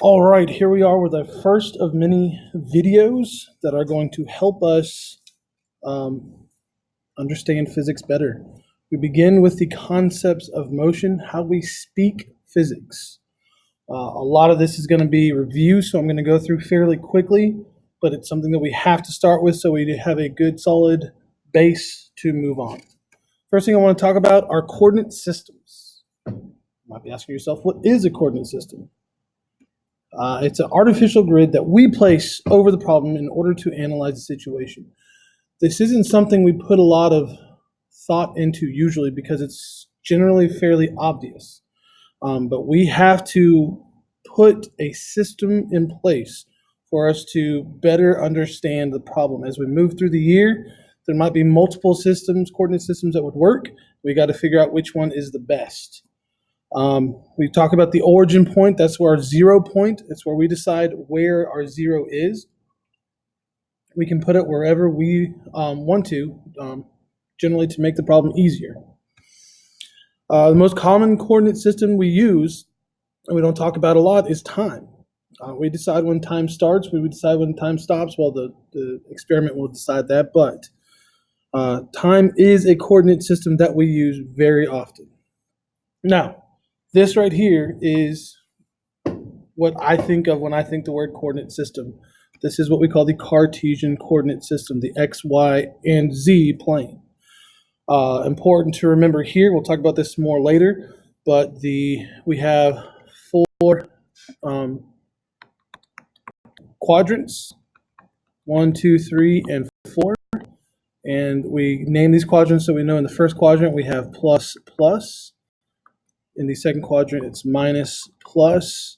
All right, here we are with the first of many videos that are going to help us understand physics better. We begin with the concepts of motion, how we speak physics. A lot of this is going to be review, so I'm going to go through fairly quickly, but it's something that we have to start with so we have a good solid base to move on. First thing I want to talk about are coordinate systems. You might be asking yourself, what is a coordinate system? It's an artificial grid that we place over the problem in order to analyze the situation. This isn't something we put a lot of thought into usually because it's generally fairly obvious. But we have to put a system in place for us to better understand the problem. As we move through the year, there might be multiple systems, coordinate systems that would work. We got to figure out which one is the best. We talk about the origin point. That's where our 0 point. It's where we decide where our 0 is. We can put it wherever we want to, generally to make the problem easier. The most common coordinate system we use, and we don't talk about a lot, is time. We decide when time starts. We would decide when time stops. Well, the experiment will decide that, but time is a coordinate system that we use very often. Now, this right here is what I think of when I think the word coordinate system. This is what we call the Cartesian coordinate system, the X, Y, and Z plane. Important to remember here, we'll talk about this more later, but we have 4 quadrants, 1, 2, 3, and 4. And we name these quadrants so we know in the first quadrant we have plus, plus. In the second quadrant, it's minus, plus.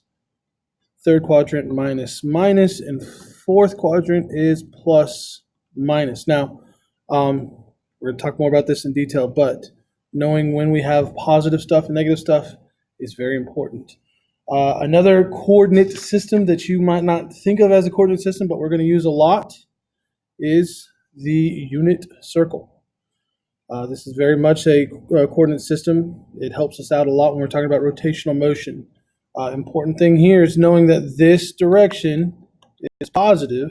Third quadrant, minus, minus. And fourth quadrant is plus, minus. Now, we're going to talk more about this in detail, but knowing when we have positive stuff and negative stuff is very important. Another coordinate system that you might not think of as a coordinate system, but we're going to use a lot, is the unit circle. This is very much a coordinate system. It helps us out a lot when we're talking about rotational motion. Important thing here is knowing that this direction is positive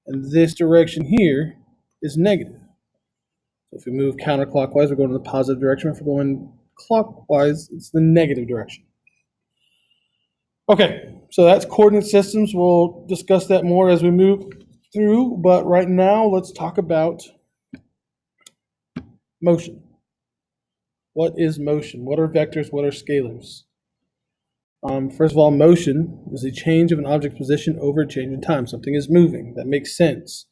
and this direction here is negative. So if we move counterclockwise, we're going in the positive direction. If we're going clockwise, it's the negative direction. Okay, so that's coordinate systems. We'll discuss that more as we move through, but right now let's talk about motion. What is motion? What are vectors? What are scalars? First of all, motion is a change of an object's position over a change in time. Something is moving. That makes sense.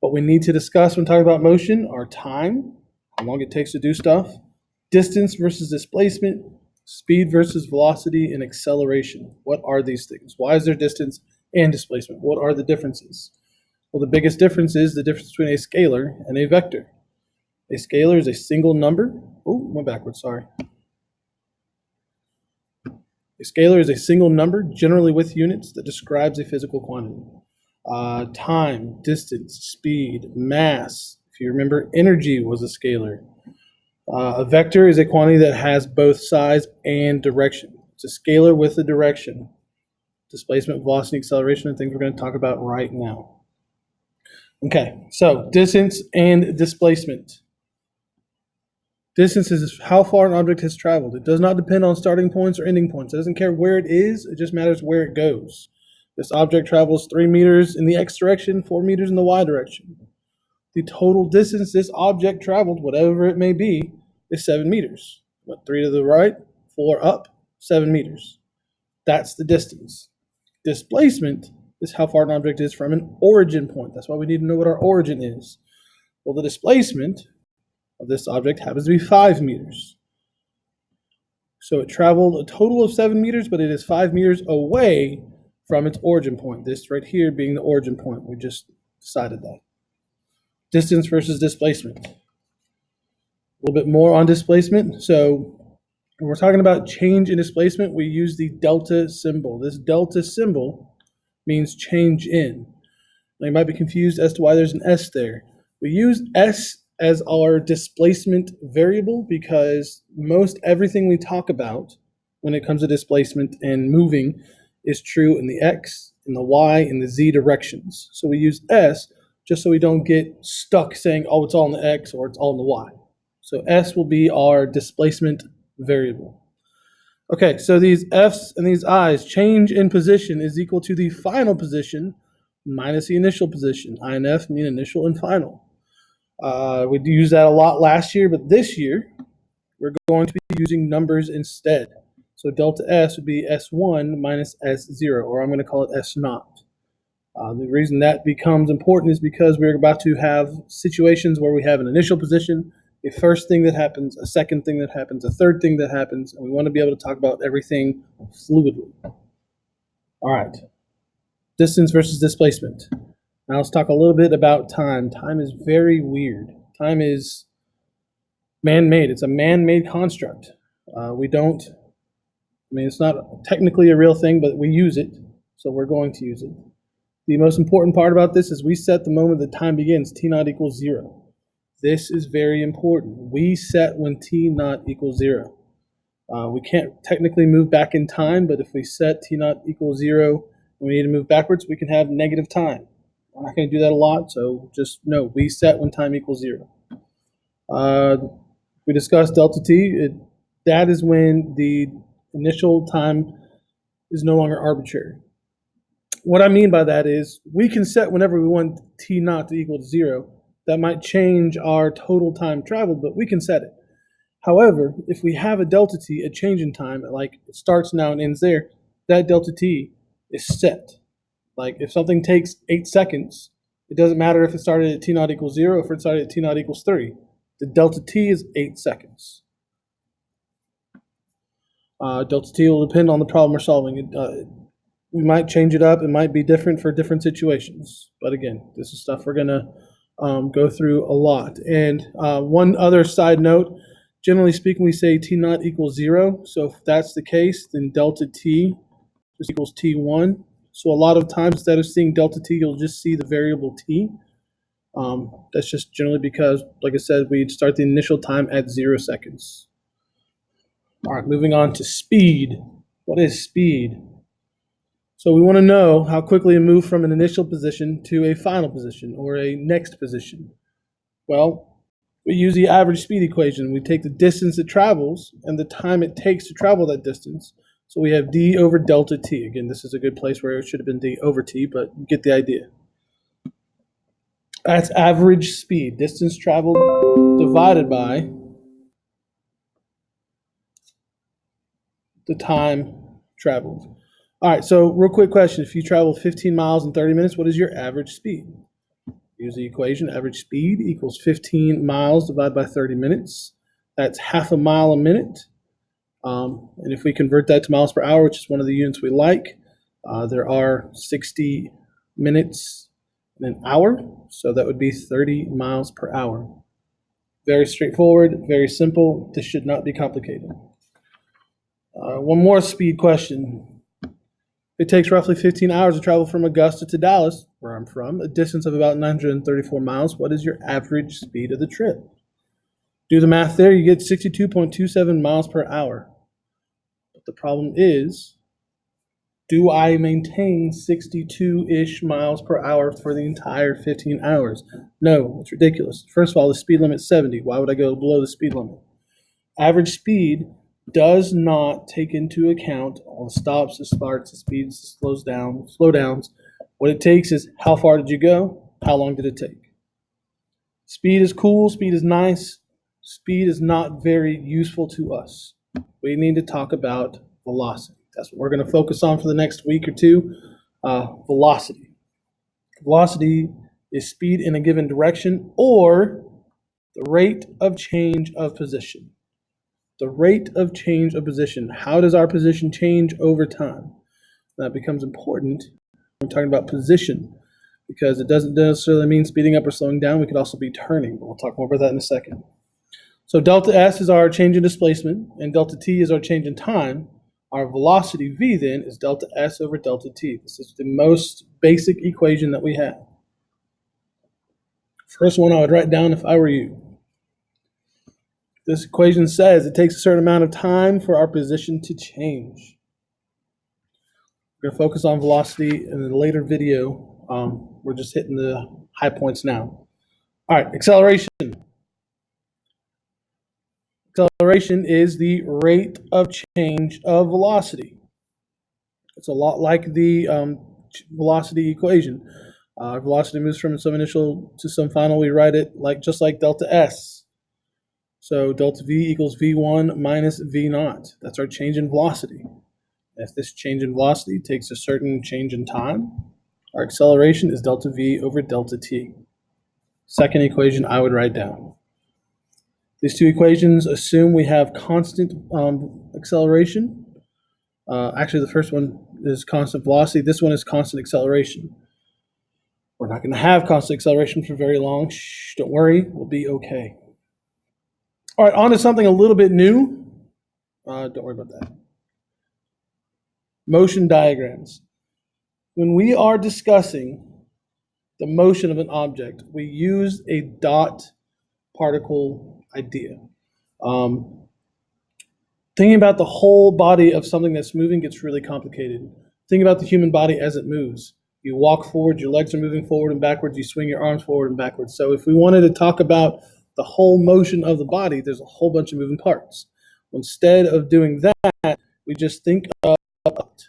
What we need to discuss when talking about motion are time, how long it takes to do stuff, distance versus displacement, speed versus velocity, and acceleration. What are these things? Why is there distance and displacement? What are the differences? Well, the biggest difference is the difference between a scalar and a vector. A scalar is a single number. Oh, went backwards, sorry. A scalar is a single number, generally with units, that describes a physical quantity. Time, distance, speed, mass. If you remember, energy was a scalar. A vector is a quantity that has both size and direction. It's a scalar with a direction. Displacement, velocity, acceleration are things we're going to talk about right now. Okay, so distance and displacement. Distance is how far an object has traveled. It does not depend on starting points or ending points. It doesn't care where it is. It just matters where it goes. This object travels 3 meters in the X direction, 4 meters in the Y direction. The total distance this object traveled, whatever it may be, is 7 meters. 3 to the right, 4 up, 7 meters. That's the distance. Displacement is how far an object is from an origin point. That's why we need to know what our origin is. Well, the displacement of this object happens to be 5 meters. So it traveled a total of 7 meters, but it is 5 meters away from its origin point. This right here being the origin point. We just decided that. Distance versus displacement. A little bit more on displacement. So when we're talking about change in displacement, we use the delta symbol. This delta symbol means change in. Now you might be confused as to why there's an S there. We use S as our displacement variable because most everything we talk about when it comes to displacement and moving is true in the x, in the y, and the z directions. So we use s just so we don't get stuck saying, oh, it's all in the x or it's all in the y. So s will be our displacement variable. Okay, so these f's and these i's, change in position is equal to the final position minus the initial position. I and f mean initial and final. We used that a lot last year, but this year we're going to be using numbers instead. So delta S would be S1 minus S0, or I'm going to call it S naught. The reason that becomes important is because we're about to have situations where we have an initial position, a first thing that happens, a second thing that happens, a third thing that happens, and we want to be able to talk about everything fluidly. All right, distance versus displacement. Now let's talk a little bit about time. Time is very weird. Time is man-made. It's a man-made construct. It's not technically a real thing, but we use it, so we're going to use it. The most important part about this is we set the moment that time begins, t naught equals 0. This is very important. We set when t naught equals 0. We can't technically move back in time, but if we set t naught equals 0 and we need to move backwards, we can have negative time. We're not going to do that a lot, so just know we set when time equals 0. We discussed delta t. That is when the initial time is no longer arbitrary. What I mean by that is we can set whenever we want t naught to equal to 0. That might change our total time traveled, but we can set it. However, if we have a delta t, a change in time, like it starts now and ends there, that delta t is set. Like if something takes 8 seconds, it doesn't matter if it started at t naught equals 0 or if it started at t naught equals 3. The delta t is 8 seconds. Delta t will depend on the problem we're solving. We might change it up. It might be different for different situations. But again, this is stuff we're going to go through a lot. And one other side note, generally speaking, we say t naught equals 0. So if that's the case, then delta t just equals t1. So a lot of times, instead of seeing delta t, you'll just see the variable t. That's just generally because, like I said, we start the initial time at 0 seconds. All right, moving on to speed. What is speed? So we want to know how quickly it moves from an initial position to a final position or a next position. Well, we use the average speed equation. We take the distance it travels and the time it takes to travel that distance. So we have d over delta t. Again, this is a good place where it should have been d over t, but you get the idea. That's average speed, distance traveled divided by the time traveled. All right, so real quick question. If you travel 15 miles in 30 minutes, what is your average speed? Use the equation. Average speed equals 15 miles divided by 30 minutes. That's half a mile a minute. And if we convert that to miles per hour, which is one of the units we like, there are 60 minutes in an hour. So that would be 30 miles per hour. Very straightforward, very simple. This should not be complicated. One more speed question. It takes roughly 15 hours to travel from Augusta to Dallas, where I'm from, a distance of about 934 miles. What is your average speed of the trip? Do the math there, you get 62.27 miles per hour. But the problem is, do I maintain 62-ish miles per hour for the entire 15 hours? No, it's ridiculous. First of all, the speed limit's 70. Why would I go below the speed limit? Average speed does not take into account all the stops, the starts, the speeds, the slowdowns. What it takes is how far did you go? How long did it take? Speed is cool. Speed is nice. Speed is not very useful to us. We need to talk about velocity. That's what we're going to focus on for the next week or two. Velocity. Velocity is speed in a given direction or the rate of change of position. The rate of change of position. How does our position change over time? That becomes important when we're talking about position because it doesn't necessarily mean speeding up or slowing down. We could also be turning, but we'll talk more about that in a second. So delta S is our change in displacement, and delta T is our change in time. Our velocity V then is delta S over delta T. This is the most basic equation that we have. First one I would write down if I were you. This equation says it takes a certain amount of time for our position to change. We're going to focus on velocity in a later video. We're just hitting the high points now. All right, acceleration. Acceleration is the rate of change of velocity. It's a lot like the velocity equation. Velocity moves from some initial to some final. We write it just like delta S. So delta V equals V1 minus V naught. That's our change in velocity. If this change in velocity takes a certain change in time, our acceleration is delta V over delta T. Second equation I would write down. These two equations assume we have constant acceleration. Actually, the first one is constant velocity. This one is constant acceleration. We're not going to have constant acceleration for very long. Shh, don't worry, we'll be okay. All right, on to something a little bit new. Don't worry about that. Motion diagrams. When we are discussing the motion of an object, we use a dot particle idea. Thinking about the whole body of something that's moving gets really complicated. Think about the human body as it moves. You walk forward, your legs are moving forward and backwards, you swing your arms forward and backwards. So if we wanted to talk about the whole motion of the body, there's a whole bunch of moving parts. Instead of doing that, we just think of dot,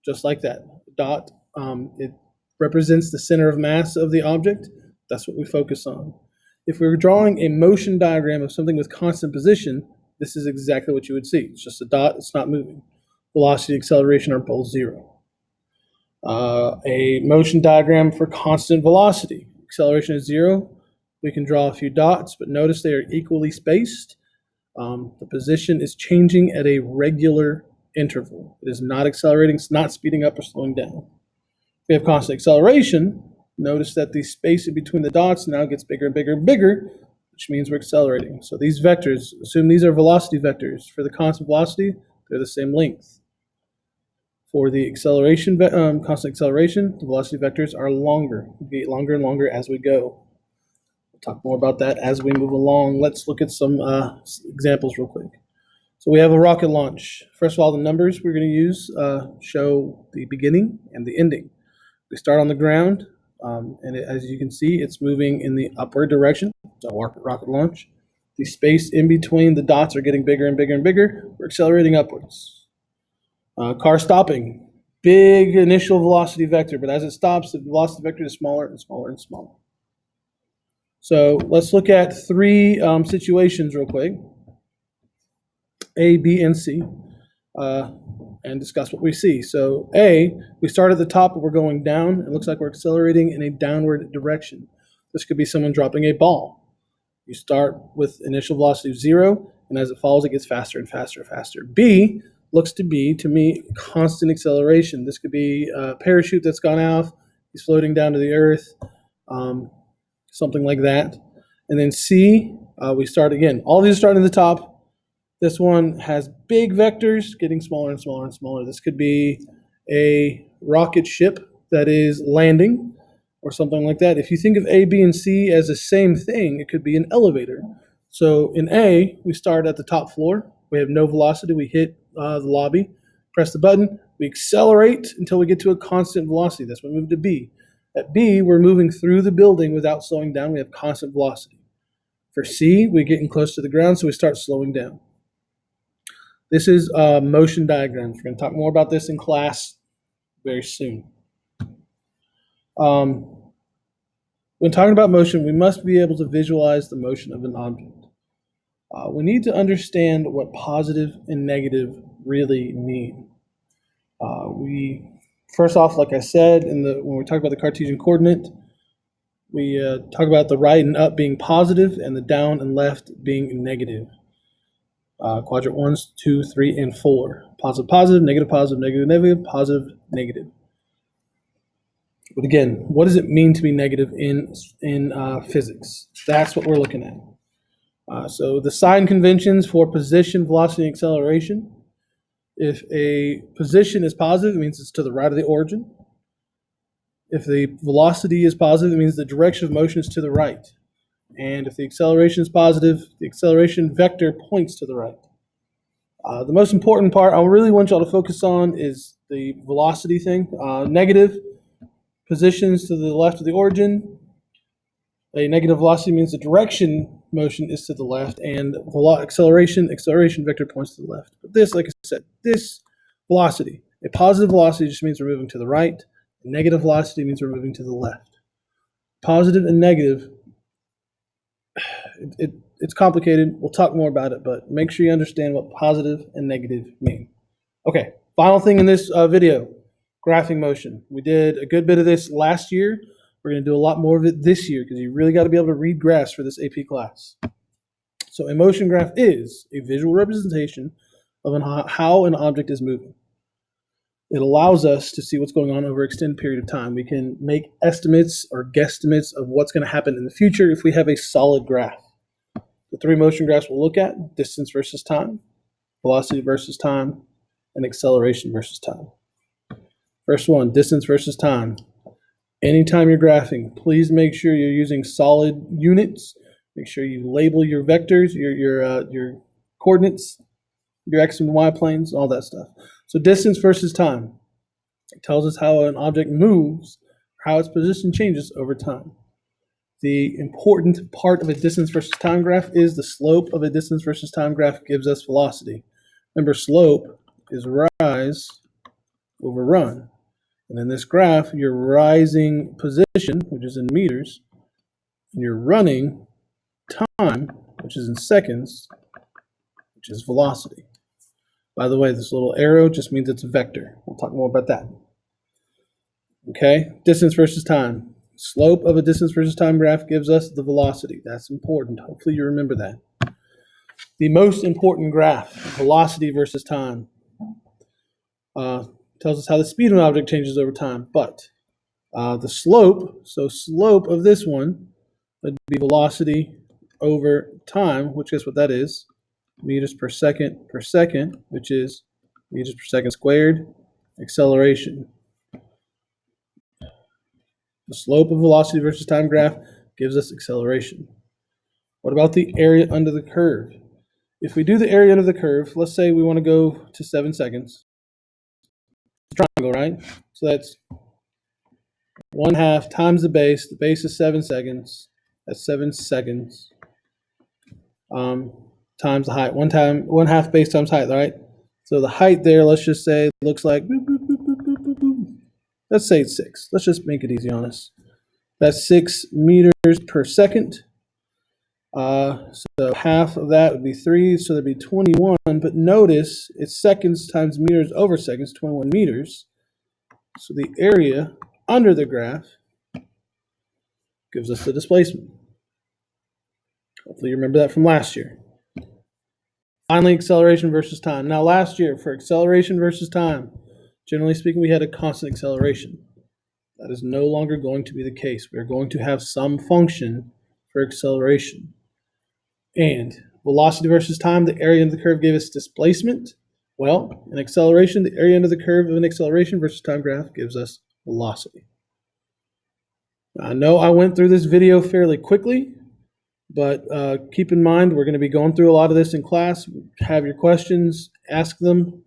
just like that. Dot, it represents the center of mass of the object. That's what we focus on. If we were drawing a motion diagram of something with constant position, this is exactly what you would see. It's just a dot, it's not moving. Velocity and acceleration are both zero. A motion diagram for constant velocity. Acceleration is zero. We can draw a few dots, but notice they are equally spaced. The position is changing at a regular interval. It is not accelerating, it's not speeding up or slowing down. If we have constant acceleration, notice that the space in between the dots now gets bigger and bigger and bigger, which means we're accelerating. So these vectors, assume these are velocity vectors. For the constant velocity, they're the same length. For the acceleration, constant acceleration, the velocity vectors are longer. They get longer and longer as we go. We'll talk more about that as we move along. Let's look at some examples real quick. So we have a rocket launch. First of all, the numbers we're going to use show the beginning and the ending. We start on the ground, and as you can see, it's moving in the upward direction. So rocket launch. The space in between the dots are getting bigger and bigger and bigger. We're accelerating upwards. Car stopping, big initial velocity vector, but as it stops, the velocity vector is smaller and smaller and smaller. So let's look at three situations real quick, A, B, and C, and discuss what we see. So A, we start at the top, but we're going down. It looks like we're accelerating in a downward direction. This could be someone dropping a ball. You start with initial velocity of 0, and as it falls, it gets faster and faster and faster. B looks to be, to me, constant acceleration. This could be a parachute that's gone off, he's floating down to the earth, something like that. And then C, we start again. All these start at the top. This one has big vectors getting smaller and smaller and smaller. This could be a rocket ship that is landing or something like that. If you think of A, B, and C as the same thing, it could be an elevator. So in A, we start at the top floor. We have no velocity. We hit the lobby, press the button. We accelerate until we get to a constant velocity. That's when we move to B. At B, we're moving through the building without slowing down. We have constant velocity. For C, we're getting close to the ground, so we start slowing down. This is motion diagrams. We're going to talk more about this in class very soon. When talking about motion, we must be able to visualize the motion of an object. We need to understand what positive and negative really mean. First off, like I said, when we talk about the Cartesian coordinate, we talk about the right and up being positive and the down and left being negative. Quadrant 1, 2, 3, and 4. Positive, positive, negative, positive, negative, negative, positive, negative. But again, what does it mean to be negative in physics? That's what we're looking at. So the sign conventions for position, velocity, and acceleration. If a position is positive, it means it's to the right of the origin. If the velocity is positive, it means the direction of motion is to the right. And if the acceleration is positive, the acceleration vector points to the right. The most important part I really want y'all to focus on is the velocity thing. Negative positions to the left of the origin. A negative velocity means the direction motion is to the left, and acceleration vector points to the left. But this, like I said, this velocity, a positive velocity just means we're moving to the right. A negative velocity means we're moving to the left. Positive and negative, it's complicated. We'll talk more about it, but make sure you understand what positive and negative mean. Okay, final thing in this video, graphing motion. We did a good bit of this last year. We're going to do a lot more of it this year because you really got to be able to read graphs for this AP class. So a motion graph is a visual representation of how an object is moving. It allows us to see what's going on over an extended period of time. We can make estimates or guesstimates of what's going to happen in the future if we have a solid graph. The three motion graphs we'll look at: distance versus time, velocity versus time, and acceleration versus time. First one, distance versus time. Anytime you're graphing, please make sure you're using solid units. Make sure you label your vectors, your coordinates, your x and y planes, all that stuff. So distance versus time. It tells us how an object moves, how its position changes over time. The important part of a distance versus time graph is the slope of a distance versus time graph gives us velocity. Remember, slope is rise over run. And in this graph, your rising position, which is in meters, and your running time, which is in seconds, which is velocity. By the way, this little arrow just means it's a vector. We'll talk more about that. Okay, distance versus time. Slope of a distance versus time graph gives us the velocity. That's important. Hopefully you remember that. The most important graph, velocity versus time, tells us how the speed of an object changes over time. But the slope, so slope of this one would be velocity over time, which is what that is, meters per second, which is meters per second squared, acceleration. The slope of velocity versus time graph gives us acceleration. What about the area under the curve? If we do the area under the curve, let's say we want to go to 7 seconds. Triangle, right? So that's 1/2 times the base. The base is 7 seconds. That's 7 seconds. Times the height. 1/2 base times height, right? So the height there, let's just say, looks like boop, boop, boop, boop, boop, boop, boop. Let's say it's 6. Let's just make it easy on us. That's 6 meters per second. So half of that would be 3, so there'd be 21. But notice it's seconds times meters over seconds, 21 meters. So the area under the graph gives us the displacement. Hopefully you remember that from last year. Finally, acceleration versus time. Now last year, for acceleration versus time, generally speaking, we had a constant acceleration. That is no longer going to be the case. We're going to have some function for acceleration. And velocity versus time, the area under the curve gave us displacement. Well, in acceleration, the area under the curve of an acceleration versus time graph gives us velocity. Now, I know I went through this video fairly quickly, but keep in mind we're going to be going through a lot of this in class. Have your questions, ask them.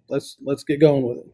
Let's get going with it.